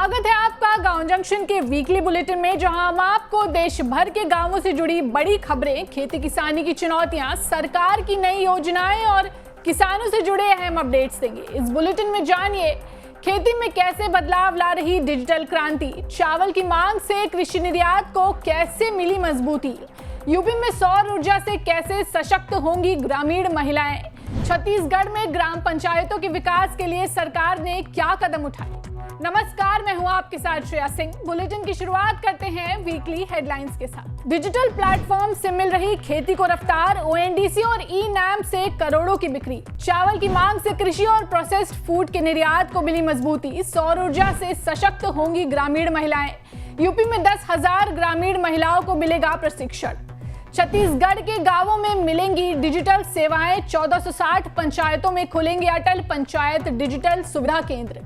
स्वागत है आपका गांव जंक्शन के वीकली बुलेटिन में, जहां हम आपको देश भर के गांवों से जुड़ी बड़ी खबरें, खेती किसानी की चुनौतियां, सरकार की नई योजनाएं और किसानों से जुड़े अहम अपडेट्स देंगे। इस बुलेटिन में जानिए खेती में कैसे बदलाव ला रही डिजिटल क्रांति, चावल की मांग से कृषि निर्यात को कैसे मिली मजबूती, यूपी में सौर ऊर्जा से कैसे सशक्त होंगी ग्रामीण महिलाएं, छत्तीसगढ़ में ग्राम पंचायतों के विकास के लिए सरकार ने क्या कदम उठाए। नमस्कार, मैं हूं आपके साथ श्रेया सिंह। बुलेटिन की शुरुआत करते हैं वीकली हेडलाइंस के साथ। डिजिटल प्लेटफॉर्म से मिल रही खेती को रफ्तार, ओएनडीसी और ई-नाम से करोड़ों की बिक्री, चावल की मांग से कृषि और प्रोसेस्ड फूड के निर्यात को मिली मजबूती, सौर ऊर्जा से सशक्त होंगी ग्रामीण महिलाएं, यूपी में 10,000 ग्रामीण महिलाओं को मिलेगा प्रशिक्षण, छत्तीसगढ़ के गांवों में मिलेंगी डिजिटल सेवाएं, 1460 पंचायतों में खुलेंगे अटल पंचायत डिजिटल सुविधा केंद्र,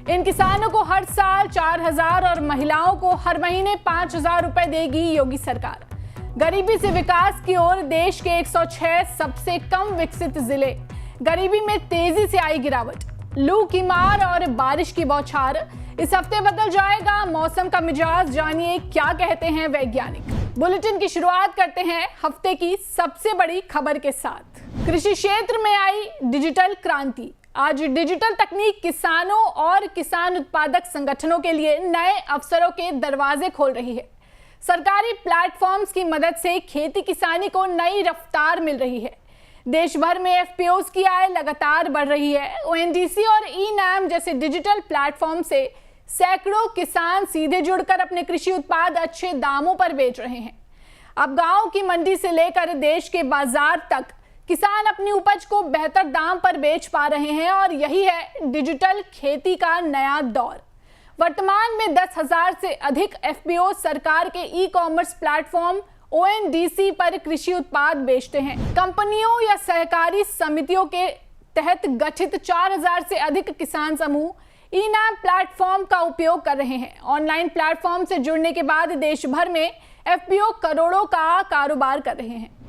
इन किसानों को हर साल 4,000 और महिलाओं को हर महीने 5,000 रुपए देगी योगी सरकार। गरीबी से विकास की ओर देश के 106 सबसे कम विकसित जिले, गरीबी में तेजी से आई गिरावट, लू की मार और बारिश की बौछार, इस हफ्ते बदल जाएगा मौसम का मिजाज, जानिए क्या कहते हैं वैज्ञानिक। बुलेटिन की शुरुआत करते हैं हफ्ते की सबसे बड़ी खबर के साथ। कृषि क्षेत्र में आई डिजिटल क्रांति। आज डिजिटल तकनीक किसानों और किसान उत्पादक संगठनों के लिए नए अवसरों के दरवाजे खोल रही है। सरकारी प्लेटफॉर्म्स की मदद से खेती किसानी को नई रफ्तार मिल रही है। देश भर में एफपीओस की आय लगातार बढ़ रही है। ओएनडीसी और ई-नाम जैसे डिजिटल प्लेटफॉर्म से सैकड़ों किसान सीधे जुड़कर अपने कृषि उत्पाद अच्छे दामों पर बेच रहे हैं। अब गांव की मंडी से लेकर देश के बाजार तक किसान अपनी उपज को बेहतर दाम पर बेच पा रहे हैं और यही है डिजिटल खेती का नया दौर। वर्तमान में 10,000 से अधिक एफपीओ सरकार के ई कॉमर्स प्लेटफॉर्म ओएनडीसी पर कृषि उत्पाद बेचते हैं। कंपनियों या सहकारी समितियों के तहत गठित 4,000 से अधिक किसान समूह ई-नाम प्लेटफॉर्म का उपयोग कर रहे हैं। ऑनलाइन प्लेटफॉर्म से जुड़ने के बाद देश भर में एफपीओ करोड़ों का कारोबार कर रहे हैं।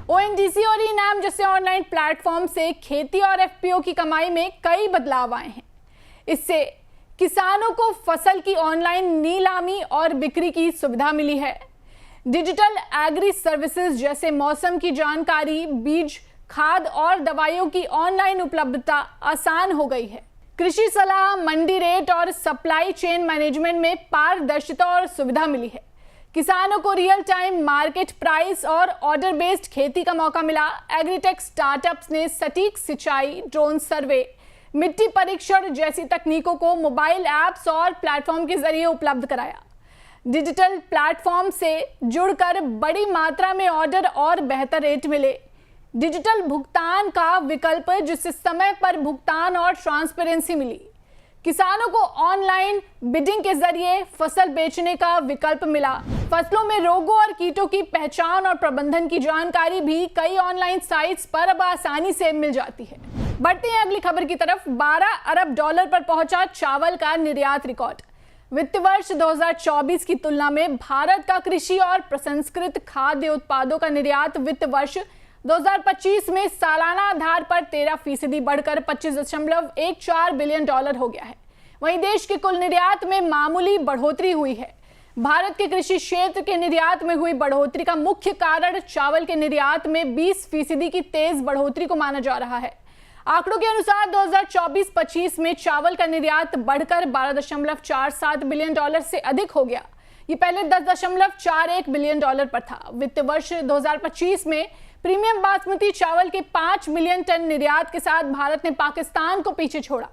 ओएनडीसी और ई-नाम जैसे ऑनलाइन प्लेटफॉर्म से खेती और एफपीओ की कमाई में कई बदलाव आए हैं। इससे किसानों को फसल की ऑनलाइन नीलामी और बिक्री की सुविधा मिली है। डिजिटल एग्री सर्विसेज जैसे मौसम की जानकारी, बीज, खाद और दवाइयों की ऑनलाइन उपलब्धता आसान हो गई है। कृषि सलाह, मंडी रेट और सप्लाई चेन मैनेजमेंट में पारदर्शिता और सुविधा मिली है। किसानों को रियल टाइम मार्केट प्राइस और ऑर्डर बेस्ड खेती का मौका मिला। एग्रीटेक स्टार्टअप्स ने सटीक सिंचाई, ड्रोन सर्वे, मिट्टी परीक्षण जैसी तकनीकों को मोबाइल ऐप्स और प्लेटफॉर्म के जरिए उपलब्ध कराया। डिजिटल प्लेटफॉर्म से जुड़कर बड़ी मात्रा में ऑर्डर और बेहतर रेट मिले। डिजिटल भुगतान का विकल्प, जिससे समय पर भुगतान और ट्रांसपेरेंसी मिली। किसानों को ऑनलाइन बिडिंग के जरिए फसल बेचने का विकल्प मिला। फसलों में रोगों और कीटों की पहचान और प्रबंधन की जानकारी भी कई ऑनलाइन साइट्स पर अब आसानी से मिल जाती है। बढ़ते हैं अगली खबर की तरफ। 12 अरब डॉलर पर पहुंचा चावल का निर्यात रिकॉर्ड। वित्त वर्ष 2024 की तुलना में भारत का कृषि और प्रसंस्कृत खाद्य उत्पादों का निर्यात वित्त वर्ष 2025 में सालाना आधार पर 13% बढ़कर 25.14 बिलियन डॉलर हो गया है। वहीं देश के कुल निर्यात में मामूली बढ़ोतरी हुई है। भारत के कृषि क्षेत्र के निर्यात में हुई बढ़ोतरी का मुख्य कारण चावल के निर्यात में 20% की तेज बढ़ोतरी को माना जा रहा है। आंकड़ों के अनुसार 2024-25 में चावल का निर्यात बढ़कर 12.47 बिलियन डॉलर से अधिक हो गया। ये पहले 10.41 बिलियन डॉलर पर था। वित्त वर्ष 2025 में प्रीमियम बासमती चावल के 5 मिलियन टन निर्यात के साथ भारत ने पाकिस्तान को पीछे छोड़ा।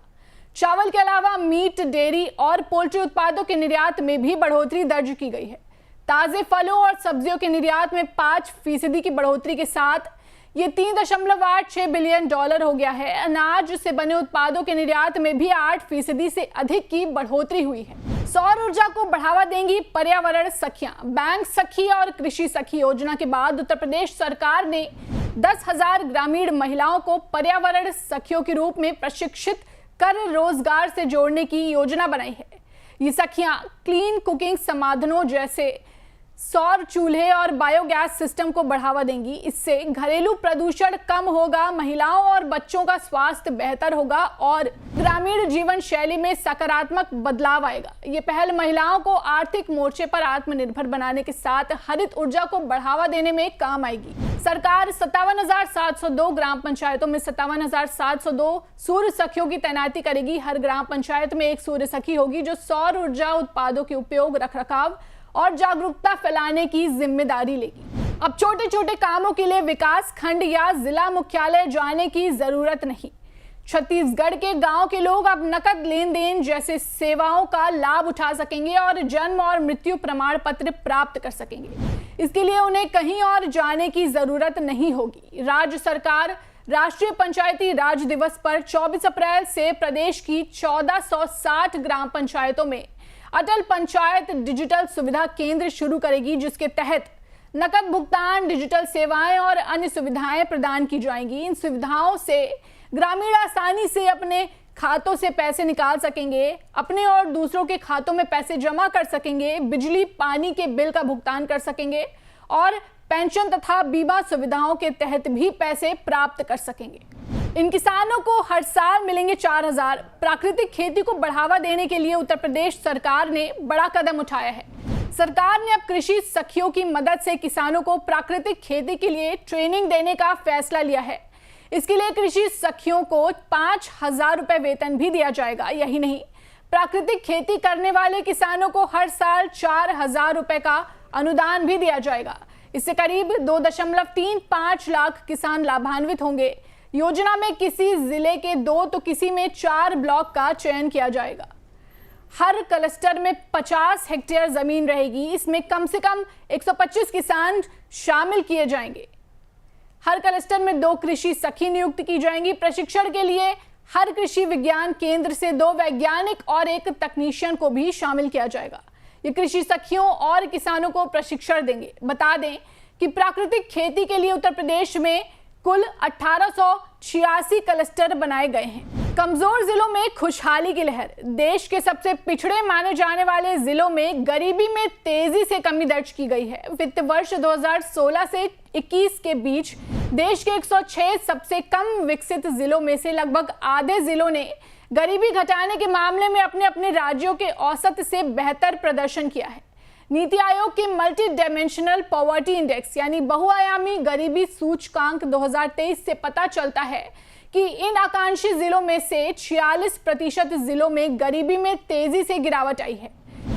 चावल के अलावा मीट, डेयरी और पोल्ट्री उत्पादों के निर्यात में भी बढ़ोतरी दर्ज की गई है। ताजे फलों और सब्जियों के निर्यात में 5% की बढ़ोतरी के साथ ये 3.86 बिलियन डॉलर हो गया है। अनाज से बने उत्पादों के निर्यात में भी 8% से अधिक की बढ़ोतरी हुई है। सौर ऊर्जा को बढ़ावा देंगी पर्यावरण सखियां। बैंक सखी और कृषि सखी योजना के बाद उत्तर प्रदेश सरकार ने 10,000 ग्रामीण महिलाओं को पर्यावरण सखियों के रूप में प्रशिक्षित कर रोजगार से जोड़ने की योजना बनाई है। ये सखियां क्लीन कुकिंग समाधानों जैसे सौर चूल्हे और बायोगैस सिस्टम को बढ़ावा देंगी। इससे घरेलू प्रदूषण कम होगा, महिलाओं और बच्चों का स्वास्थ्य बेहतर होगा और ग्रामीण जीवन शैली में सकारात्मक बदलाव आएगा। ये पहल महिलाओं को आर्थिक मोर्चे पर आत्मनिर्भर बनाने के साथ हरित ऊर्जा को बढ़ावा देने में काम आएगी। सरकार 57,702 ग्राम पंचायतों में 57,702 सूर्य सखियों की तैनाती करेगी। हर ग्राम पंचायत में एक सूर्य सखी होगी जो सौर ऊर्जा उत्पादों के उपयोग, रखरखाव और जागरूकता फैलाने की जिम्मेदारी लेगी। अब छोटे छोटे कामों के लिए विकास खंड या जिला मुख्यालय जाने की जरूरत नहीं। छत्तीसगढ़ के गांव के लोग अब नकद लेन देन जैसे सेवाओं का लाभ उठा सकेंगे और जन्म और मृत्यु प्रमाण पत्र प्राप्त कर सकेंगे। इसके लिए उन्हें कहीं और जाने की जरूरत नहीं होगी। राज्य सरकार राष्ट्रीय पंचायती राज दिवस पर 24 अप्रैल से प्रदेश की 1460 ग्राम पंचायतों में अटल पंचायत डिजिटल सुविधा केंद्र शुरू करेगी, जिसके तहत नकद भुगतान, डिजिटल सेवाएं और अन्य सुविधाएं प्रदान की जाएंगी। इन सुविधाओं से ग्रामीण आसानी से अपने खातों से पैसे निकाल सकेंगे, अपने और दूसरों के खातों में पैसे जमा कर सकेंगे, बिजली पानी के बिल का भुगतान कर सकेंगे और पेंशन तथा बीमा सुविधाओं के तहत भी पैसे प्राप्त कर सकेंगे। इन किसानों को हर साल मिलेंगे 4,000। प्राकृतिक खेती को बढ़ावा देने के लिए उत्तर प्रदेश सरकार ने बड़ा कदम उठाया है। सरकार ने अब कृषि सखियों की मदद से किसानों को प्राकृतिक खेती के लिए ट्रेनिंग देने का फैसला लिया है। इसके लिए कृषि सखियों को 5,000 रुपए वेतन भी दिया जाएगा। यही नहीं, प्राकृतिक खेती करने वाले किसानों को हर साल 4,000 रुपए का अनुदान भी दिया जाएगा। इससे करीब 2.35 लाख किसान लाभान्वित होंगे। योजना में किसी जिले के 2 तो किसी में 4 ब्लॉक का चयन किया जाएगा। हर क्लस्टर में 50 हेक्टेयर जमीन रहेगी। इसमें कम से कम 125 किसान शामिल किए जाएंगे। हर क्लस्टर में 2 कृषि सखी नियुक्त की जाएंगी। प्रशिक्षण के लिए हर कृषि विज्ञान केंद्र से 2 वैज्ञानिक और 1 तकनीशियन को भी शामिल किया जाएगा। ये कृषि सखियों और किसानों को प्रशिक्षण देंगे। बता दें कि प्राकृतिक खेती के लिए उत्तर प्रदेश में कुल 1886 क्लस्टर बनाए गए हैं। कमजोर जिलों में खुशहाली की लहर। देश के सबसे पिछड़े माने जाने वाले जिलों में गरीबी में तेजी से कमी दर्ज की गई है। वित्त वर्ष 2016 से 21 के बीच देश के 106 सबसे कम विकसित जिलों में से लगभग आधे जिलों ने गरीबी घटाने के मामले में अपने अपने राज्यों के औसत से बेहतर प्रदर्शन किया है। नीति आयोग के मल्टी डायमेंशनल पॉवर्टी इंडेक्स यानी बहुआयामी गरीबी सूचकांक 2023 से पता चलता है कि इन आकांक्षी जिलों में से 46% जिलों में गरीबी में तेजी से गिरावट आई है।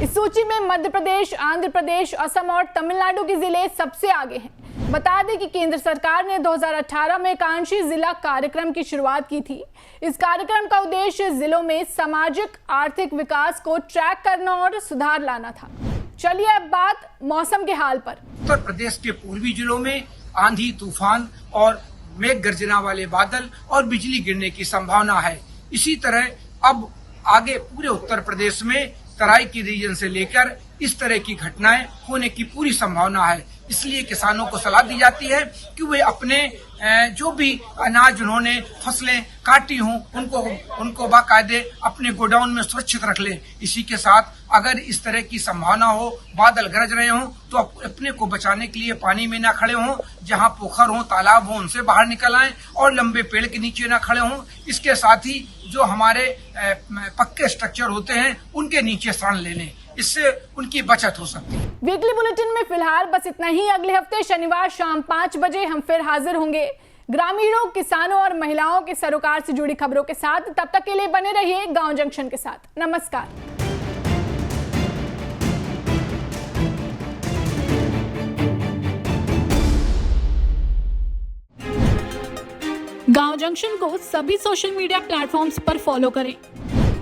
इस सूची में मध्य प्रदेश, आंध्र प्रदेश, असम और तमिलनाडु के जिले सबसे आगे हैं। बता दें कि केंद्र सरकार ने 2018 में आकांक्षी जिला कार्यक्रम की शुरुआत की थी। इस कार्यक्रम का उद्देश्य जिलों में सामाजिक आर्थिक विकास को ट्रैक करना और सुधार लाना था। चलिए अब बात मौसम के हाल पर। उत्तर प्रदेश के पूर्वी जिलों में आंधी, तूफान और मेघ गर्जना वाले बादल और बिजली गिरने की संभावना है। इसी तरह अब आगे पूरे उत्तर प्रदेश में तराई की रीजन से लेकर इस तरह की घटनाएं होने की पूरी संभावना है। इसलिए किसानों को सलाह दी जाती है कि वे अपने जो भी अनाज उन्होंने फसलें काटी हों उनको बाकायदे अपने गोडाउन में सुरक्षित रख लें। इसी के साथ अगर इस तरह की संभावना हो, बादल गरज रहे हों, तो अपने को बचाने के लिए पानी में ना खड़े हों। जहां पोखर हो, तालाब हो, उनसे बाहर निकल आएं और लंबे पेड़ के नीचे ना खड़े हों। इसके साथ ही जो हमारे पक्के स्ट्रक्चर होते हैं उनके नीचे शरण ले लें, इससे उनकी बचत हो सकती है। वीकली बुलेटिन में फिलहाल बस इतना ही। अगले हफ्ते शनिवार शाम 5 बजे हम फिर हाजिर होंगे ग्रामीणों, किसानों और महिलाओं के सरोकार से जुड़ी खबरों के साथ। तब तक के लिए बने रहिए गांव जंक्शन के साथ। नमस्कार। गांव जंक्शन को सभी सोशल मीडिया प्लेटफॉर्म्स पर फॉलो करें।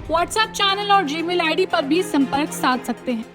व्हाट्सएप चैनल और जीमेल आईडी पर भी संपर्क साध सकते हैं।